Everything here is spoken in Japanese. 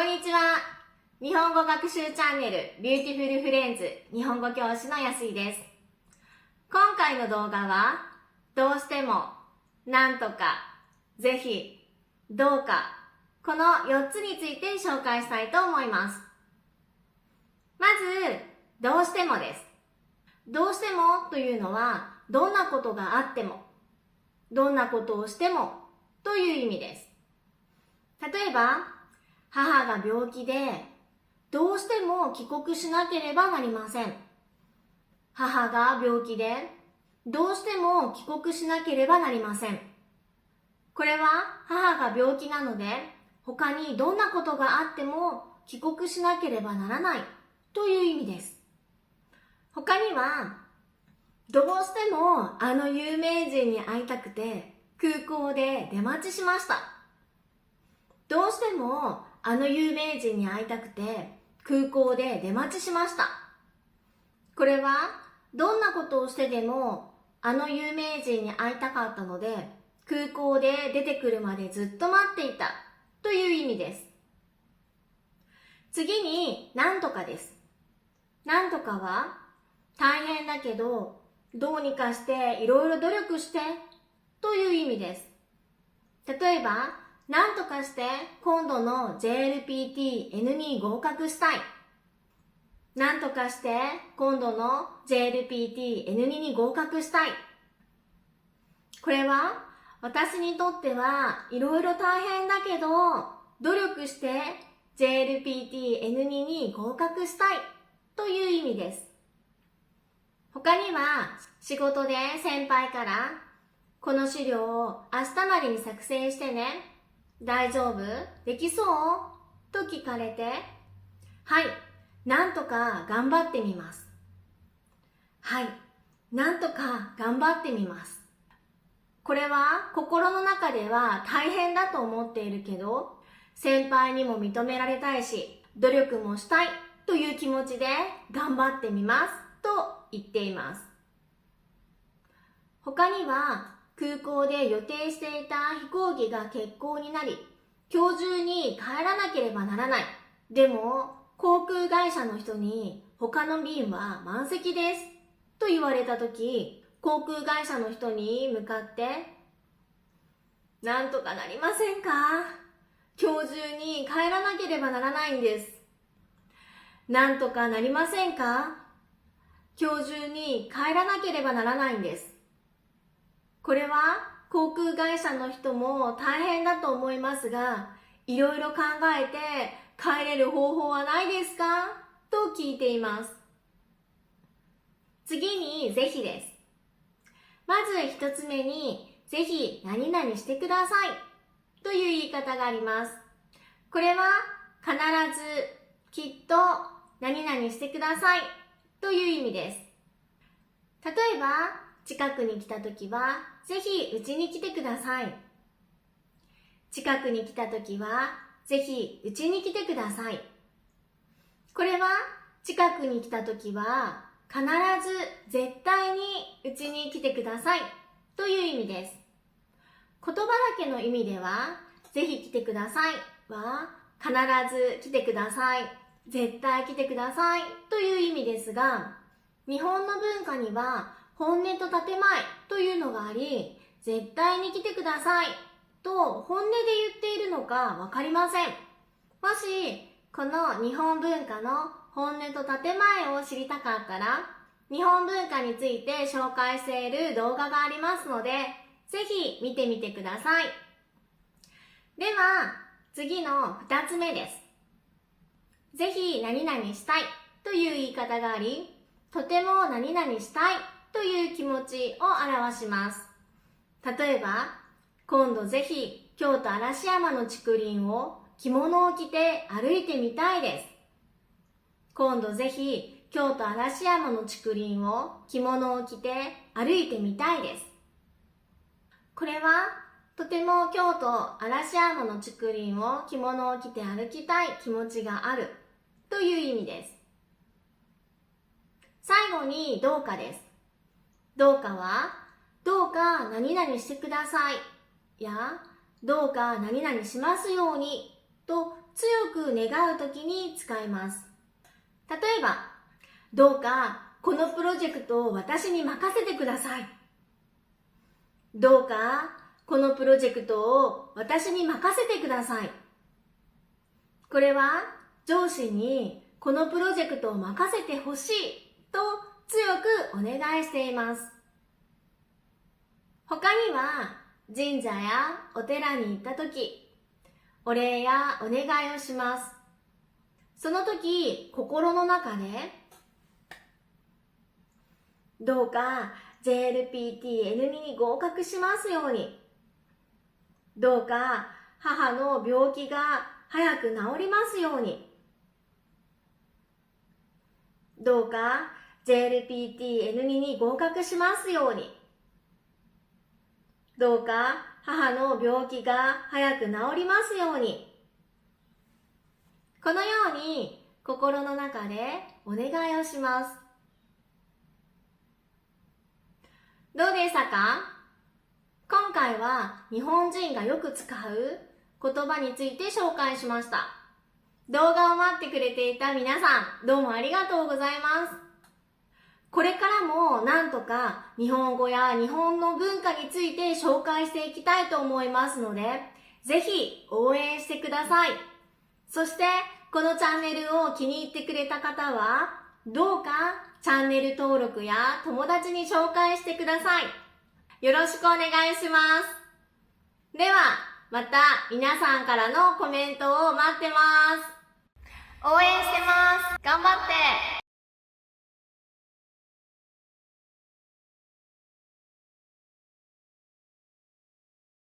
こんにちは。日本語学習チャンネルビューティフルフレンズ日本語教師のやすいです。今回の動画はどうしても、なんとか、ぜひ、どうか、この4つについて紹介したいと思います。まず、どうしてもです。どうしてもというのはどんなことがあっても、どんなことをしてもという意味です。例えば、母が病気でどうしても帰国しなければなりません。母が病気でどうしても帰国しなければなりません。これは母が病気なので他にどんなことがあっても帰国しなければならないという意味です。他にはどうしてもあの有名人に会いたくて空港で出待ちしました。どうしてもあの有名人に会いたくて空港で出待ちしました。これはどんなことをしてでもあの有名人に会いたかったので空港で出てくるまでずっと待っていたという意味です。次になんとかです。なんとかは大変だけどどうにかしていろいろ努力してという意味です。例えばなんとかして今度の JLPT-N に合格したい。なんとかして今度の JLPT-N2 に合格したい。これは私にとってはいろいろ大変だけど努力して JLPT-N2 に合格したいという意味です。他には仕事で先輩からこの資料を明日までに作成してね。大丈夫？できそう？と聞かれて、はい、なんとか頑張ってみます。はい、なんとか頑張ってみます。これは心の中では大変だと思っているけど、先輩にも認められたいし、努力もしたいという気持ちで頑張ってみますと言っています。他には、空港で予定していた飛行機が欠航になり、今日中に帰らなければならない。でも、航空会社の人に他の便は満席ですと言われたとき、航空会社の人に向かって、なんとかなりませんか？今日中に帰らなければならないんです。なんとかなりませんか？今日中に帰らなければならないんです。これは航空会社の人も大変だと思いますが、いろいろ考えて帰れる方法はないですか？と聞いています。次にぜひです。まず一つ目に、ぜひ何々してくださいという言い方があります。これは必ず、きっと何々してくださいという意味です。例えば、近くに来たときは、ぜひうちに来てください。近くに来たときは、ぜひうちに来てください。これは、近くに来たときは、必ず絶対にうちに来てくださいという意味です。言葉だけの意味では、ぜひ来てくださいは、必ず来てください、絶対来てくださいという意味ですが、日本の文化には、本音と建前というのがあり、絶対に来てくださいと本音で言っているのかわかりません。もし、この日本文化の本音と建前を知りたかったら、日本文化について紹介している動画がありますので、ぜひ見てみてください。では、次の2つ目です。ぜひ何々したいという言い方があり、とても何々したいという気持ちを表します。例えば、今度ぜひ京都嵐山の竹林を着物を着て歩いてみたいです。今度ぜひ京都嵐山の竹林を着物を着て歩いてみたいです。これはとても京都嵐山の竹林を着物を着て歩きたい気持ちがあるという意味です。最後にどうかです。どうかは、どうか何々してくださいや、どうか何々しますようにと強く願うときに使います。例えば、どうかこのプロジェクトを私に任せてください。どうかこのプロジェクトを私に任せてください。これは上司にこのプロジェクトを任せてほしいと強くお願いしています。他には神社やお寺に行ったとき、お礼やお願いをします。その時、心の中で、どうか JLPT-N2 に合格しますように。どうか母の病気が早く治りますように。どうか JLPT-N2 に合格しますように。どうか母の病気が早く治りますように。このように心の中でお願いをします。どうでしたか？今回は日本人がよく使う言葉について紹介しました。動画を待ってくれていた皆さん、どうもありがとうございます。これからもなんとか日本語や日本の文化について紹介していきたいと思いますので、ぜひ応援してください。そしてこのチャンネルを気に入ってくれた方は、どうかチャンネル登録や友達に紹介してください。よろしくお願いします。では、また皆さんからのコメントを待ってます。応援してます。頑張って